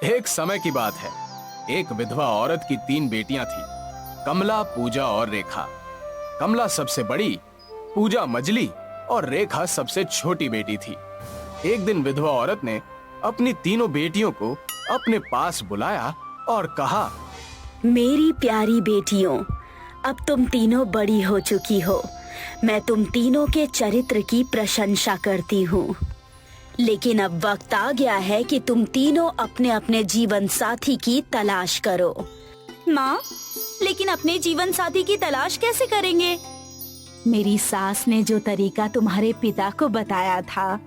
एक समय की बात है। एक विधवा औरत की 3 बेटियां थी, कमला, पूजा और रेखा। कमला सबसे बड़ी, पूजा मझली और रेखा सबसे छोटी बेटी थी। एक दिन विधवा औरत ने अपनी तीनों बेटियों को अपने पास बुलाया और कहा, मेरी प्यारी बेटियों, अब तुम तीनों बड़ी हो चुकी हो। मैं तुम तीनों के चरित्र की प्रशंसा करती हूँ, लेकिन अब वक्त आ गया है कि तुम तीनों अपने अपने जीवन साथी की तलाश करो। माँ, लेकिन अपने जीवन साथी की तलाश कैसे करेंगे? मेरी सास ने जो तरीका तुम्हारे पिता को बताया था,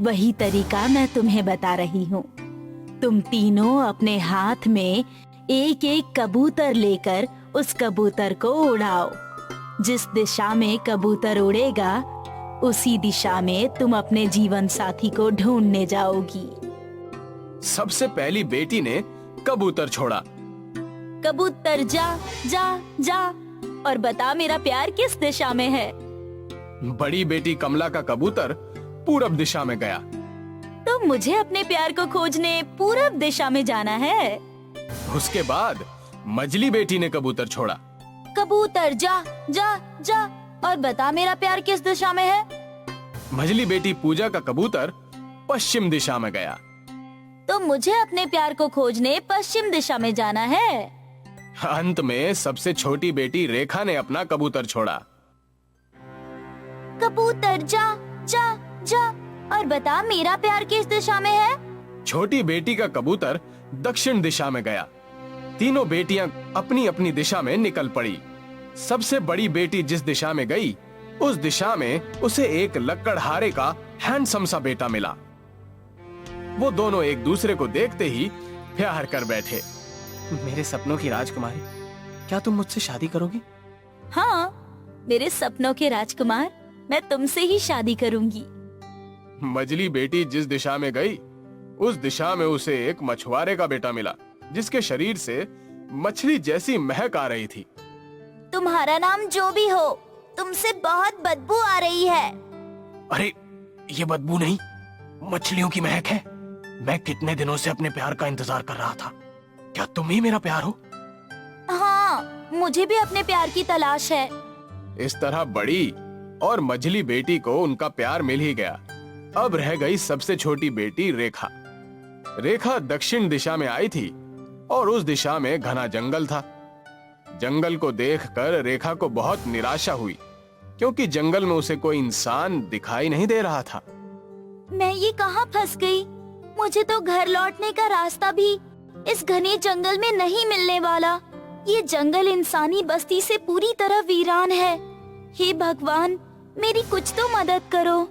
वही तरीका मैं तुम्हें बता रही हूँ। तुम तीनों अपने हाथ में एक एक कबूतर लेकर उस कबूतर को उड़ाओ। जिस दिशा में कबूतर उड़ेगा, उसी दिशा में तुम अपने जीवन साथी को ढूंढने जाओगी। सबसे पहली बेटी ने कबूतर छोड़ा। कबूतर जा जा जा और बता मेरा प्यार किस दिशा में है। बड़ी बेटी कमला का कबूतर पूरब दिशा में गया। तो मुझे अपने प्यार को खोजने पूरब दिशा में जाना है। उसके बाद मझली बेटी ने कबूतर छोड़ा। कबूतर जा जा जा और बता मेरा प्यार किस दिशा में है। मझली बेटी पूजा का कबूतर पश्चिम दिशा में गया। तो मुझे अपने प्यार को खोजने पश्चिम दिशा में जाना है। अंत में सबसे छोटी बेटी रेखा ने अपना कबूतर छोड़ा। कबूतर जा जा जा और बता मेरा प्यार किस दिशा में है। छोटी बेटी का कबूतर दक्षिण दिशा में गया। तीनों बेटियां अपनी अपनी दिशा में निकल पड़ी। सबसे बड़ी बेटी जिस दिशा में गई, उस दिशा में उसे एक लकड़हारे का हैंडसम सा बेटा मिला। वो दोनों एक दूसरे को देखते ही प्यार कर बैठे। मेरे सपनों की राजकुमारी, क्या तुम मुझसे शादी करोगी? हाँ, मेरे सपनों के राजकुमार, मैं तुमसे ही शादी करूंगी। मझली बेटी जिस दिशा में गई, उस दिशा में उसे एक मछुआरे का बेटा मिला, जिसके शरीर से मछली जैसी महक आ रही थी। तुम्हारा नाम जो भी हो, तुमसे बहुत बदबू आ रही है। अरे, ये बदबू नहीं, मछलियों की महक है। मैं कितने दिनों से अपने प्यार का इंतजार कर रहा था। क्या तुम ही मेरा प्यार हो? हाँ, मुझे भी अपने प्यार की तलाश है। इस तरह बड़ी और मझली बेटी को उनका प्यार मिल ही गया। अब रह गई सबसे छोटी बेटी रेखा। रेखा दक्षिण दिशा में आई थी और उस दिशा में घना जंगल था। जंगल को देखकर रेखा को बहुत निराशा हुई, क्योंकि जंगल में उसे कोई इंसान दिखाई नहीं दे रहा था। मैं ये कहाँ फंस गई? मुझे तो घर लौटने का रास्ता भी इस घने जंगल में नहीं मिलने वाला। ये जंगल इंसानी बस्ती से पूरी तरह वीरान है। हे भगवान, मेरी कुछ तो मदद करो।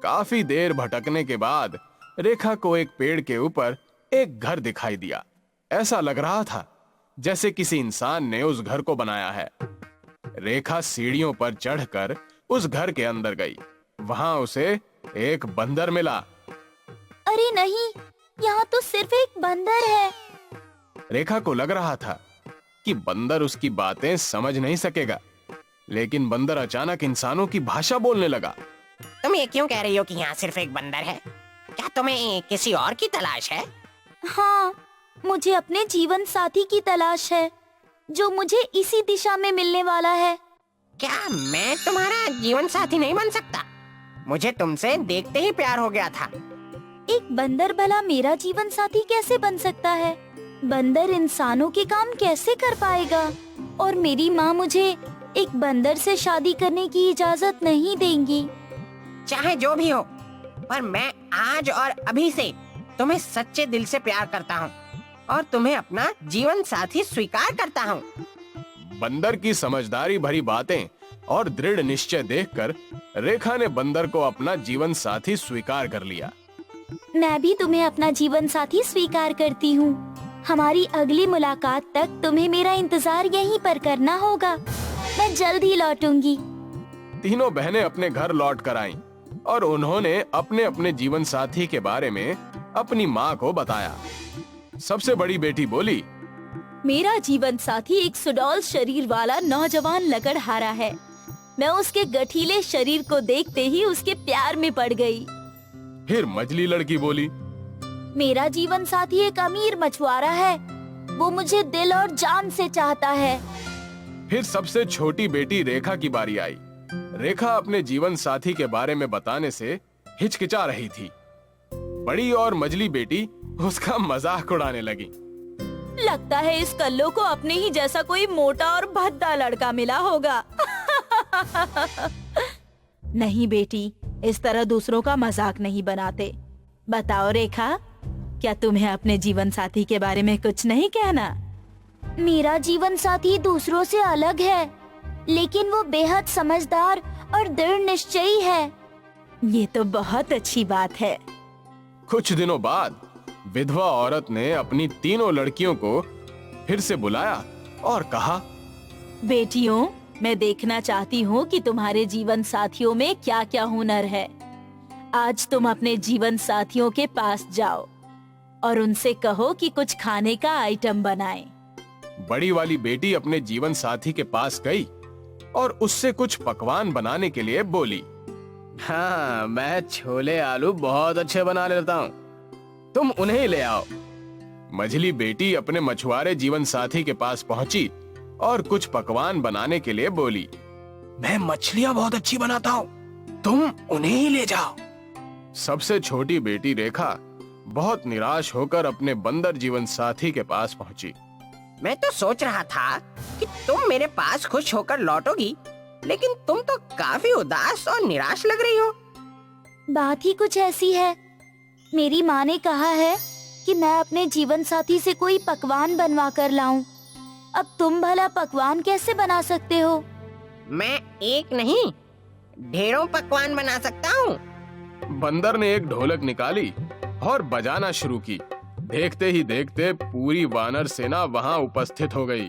काफी देर भटकने के बाद रेखा को एक पेड़ के ऊपर एक घर दिखाई दिया। ऐसा लग रहा था जैसे किसी इंसान ने उस घर को बनाया है। रेखा सीढ़ियों पर चढ़कर उस घर के अंदर गई। वहां उसे एक बंदर मिला। अरे नहीं, यहाँ तो सिर्फ एक बंदर है। रेखा को लग रहा था कि बंदर उसकी बातें समझ नहीं सकेगा, लेकिन बंदर अचानक इंसानों की भाषा बोलने लगा। तुम ये क्यों कह रही हो कि यहाँ सिर्फ एक बंदर है? क्या तुम्हें किसी और की तलाश है? हाँ, मुझे अपने जीवन साथी की तलाश है, जो मुझे इसी दिशा में मिलने वाला है। क्या मैं तुम्हारा जीवन साथी नहीं बन सकता? मुझे तुमसे देखते ही प्यार हो गया था। एक बंदर भला मेरा जीवन साथी कैसे बन सकता है? बंदर इंसानों के काम कैसे कर पाएगा? और मेरी माँ मुझे एक बंदर से शादी करने की इजाजत नहीं देंगी। चाहे जो भी हो, पर मैं आज और अभी से तुम्हें सच्चे दिल से प्यार करता हूँ और तुम्हें अपना जीवन साथी स्वीकार करता हूँ। बंदर की समझदारी भरी बातें और दृढ़ निश्चय देखकर रेखा ने बंदर को अपना जीवन साथी स्वीकार कर लिया। मैं भी तुम्हें अपना जीवन साथी स्वीकार करती हूँ। हमारी अगली मुलाकात तक तुम्हें मेरा इंतजार यहीं पर करना होगा। मैं जल्द ही लौटूंगी। तीनों बहनें अपने घर लौट कर आईं और उन्होंने अपने अपने जीवन साथी के बारे में अपनी माँ को बताया। सबसे बड़ी बेटी बोली, मेरा जीवन साथी एक सुडौल शरीर वाला नौजवान लकड़हारा है। मैं उसके गठीले शरीर को देखते ही उसके प्यार में पड़ गई। फिर मझली लड़की बोली, मेरा जीवन साथी एक अमीर मछुआरा है। वो मुझे दिल और जान से चाहता है। फिर सबसे छोटी बेटी रेखा की बारी आई। रेखा अपने जीवन साथी के बारे में बताने से हिचकिचा रही थी। बड़ी और मझली बेटी उसका मजाक उड़ाने लगी। लगता है इस कल्लो को अपने ही जैसा कोई मोटा और भद्दा लड़का मिला होगा। नहीं बेटी, इस तरह दूसरों का मजाक नहीं बनाते। बताओ रेखा, क्या तुम्हें अपने जीवन साथी के बारे में कुछ नहीं कहना? मेरा जीवन साथी दूसरों से अलग है, लेकिन वो बेहद समझदार और दृढ़ निश्चयी है। ये तो बहुत अच्छी बात है। कुछ दिनों बाद विधवा औरत ने अपनी तीनों लड़कियों को फिर से बुलाया और कहा, बेटियों, मैं देखना चाहती हूँ कि तुम्हारे जीवन साथियों में क्या क्या हुनर है। आज तुम अपने जीवन साथियों के पास जाओ और उनसे कहो कि कुछ खाने का आइटम बनाएं। बड़ी वाली बेटी अपने जीवन साथी के पास गई और उससे कुछ पकवान बनाने के लिए बोली। हाँ, मैं छोले आलू बहुत अच्छे बना लेता हूँ, तुम उन्हें ही ले आओ। मझली बेटी अपने मछुआरे जीवन साथी के पास पहुंची और कुछ पकवान बनाने के लिए बोली। मैं मछलियाँ बहुत अच्छी बनाता हूँ, तुम उन्हें ही ले जाओ। सबसे छोटी बेटी रेखा बहुत निराश होकर अपने बंदर जीवन साथी के पास पहुंची। मैं तो सोच रहा था कि तुम मेरे पास खुश होकर लौटोगी, लेकिन तुम तो काफी उदास और निराश लग रही हो। बात ही कुछ ऐसी है। मेरी माँ ने कहा है कि मैं अपने जीवन साथी से कोई पकवान बनवा कर लाऊं। अब तुम भला पकवान कैसे बना सकते हो? मैं एक नहीं, ढेरों पकवान बना सकता हूँ। बंदर ने एक ढोलक निकाली और बजाना शुरू की। देखते ही देखते पूरी वानर सेना वहां उपस्थित हो गई।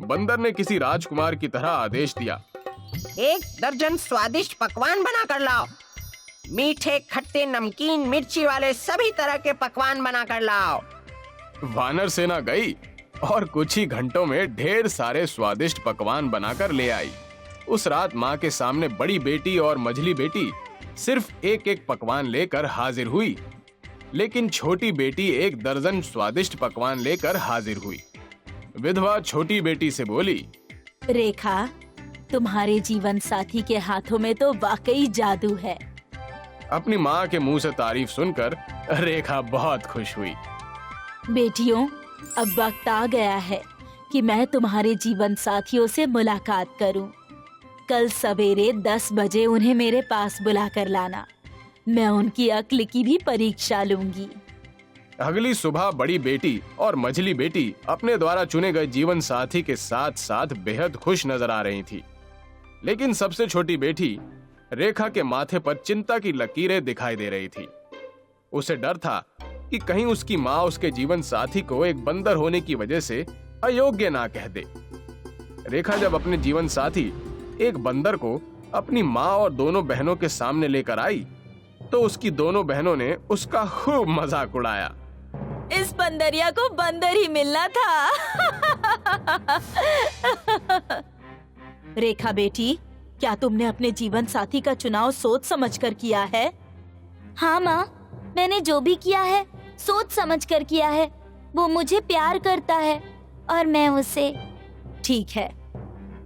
बंदर ने किसी राजकुमार की तरह आदेश दिया, 1 दर्जन स्वादिष्ट पकवान बना कर लाओ। मीठे, खट्टे, नमकीन, मिर्ची वाले सभी तरह के पकवान बना कर लाओ। वानर सेना गई और कुछ ही घंटों में ढेर सारे स्वादिष्ट पकवान बनाकर ले आई। उस रात माँ के सामने बड़ी बेटी और मझली बेटी सिर्फ एक एक पकवान लेकर हाजिर हुई, लेकिन छोटी बेटी 1 दर्जन स्वादिष्ट पकवान लेकर हाजिर हुई। विधवा छोटी बेटी से बोली, रेखा, तुम्हारे जीवन साथी के हाथों में तो वाकई जादू है। अपनी माँ के मुंह से तारीफ सुनकर रेखा बहुत खुश हुई। बेटियों, अब वक्त आ गया है कि मैं तुम्हारे जीवन साथियों से मुलाकात करूं। कल सवेरे 10 बजे उन्हें मेरे पास बुला कर लाना। मैं उनकी अक्ल की भी परीक्षा लूंगी। अगली सुबह बड़ी बेटी और मझली बेटी अपने द्वारा चुने गए जीवन साथी के साथ साथ बेहद खुश नजर आ रही थी, लेकिन सबसे छोटी बेटी रेखा के माथे पर चिंता की लकीरें दिखाई दे रही थी। उसे डर था कि कहीं उसकी माँ उसके जीवन साथी को एक बंदर होने की वजह से अयोग्य ना कह दे। रेखा जब अपने जीवन साथी एक बंदर को अपनी माँ और दोनों बहनों के सामने लेकर आई तो उसकी दोनों बहनों ने उसका खूब मजाक उड़ाया। इस बंदरिया को बंदर ही मिलना था। रेखा बेटी, क्या तुमने अपने जीवन साथी का चुनाव सोच समझकर किया है? हाँ माँ, मैंने जो भी किया है सोच समझकर किया है। वो मुझे प्यार करता है और मैं उसे। ठीक है,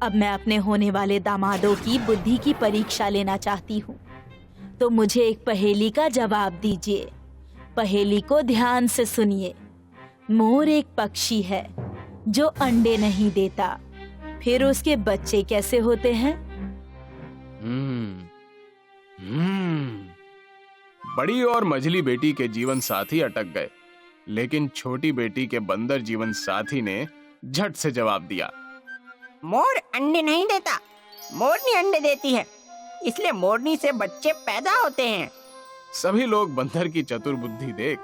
अब मैं अपने होने वाले दामादों की बुद्धि की परीक्षा लेना चाहती हूँ, तो मुझे एक पहेली का जवाब दीजिए। पहेली को ध्यान से सुनिए। मोर एक पक्षी है जो अंडे नहीं देता, फिर उसके बच्चे कैसे होते हैं? बड़ी और मझली बेटी के जीवन साथी अटक गए, लेकिन छोटी बेटी के बंदर जीवन साथी ने झट से जवाब दिया, मोर अंडे नहीं देता, मोरनी अंडे देती है, इसलिए मोरनी से बच्चे पैदा होते हैं। सभी लोग बंदर की चतुर बुद्धि देख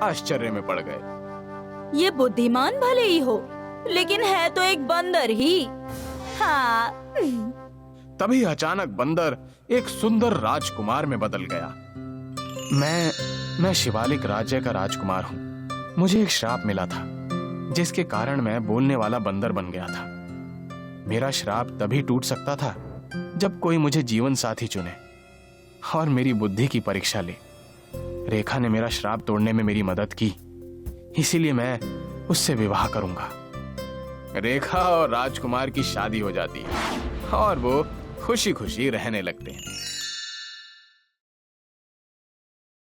आश्चर्य में पड़ गए। ये बुद्धिमान भले ही हो, लेकिन है तो एक बंदर ही। हाँ। तभी अचानक बंदर एक सुंदर राजकुमार में बदल गया। मैं शिवालिक राज्य का राजकुमार हूँ। मुझे एक श्राप मिला था, जिसके कारण मैं बोलने वाला बंदर बन गया था। मेरा श्राप तभी टूट सकता था जब कोई मुझे जीवन साथी चुने और मेरी बुद्धि की परीक्षा ले। रेखा ने मेरा श्राप तोड़ने में मेरी मदद की, इसीलिए मैं उससे विवाह करूंगा। रेखा और राजकुमार की शादी हो जाती है और वो खुशी खुशी रहने लगते हैं।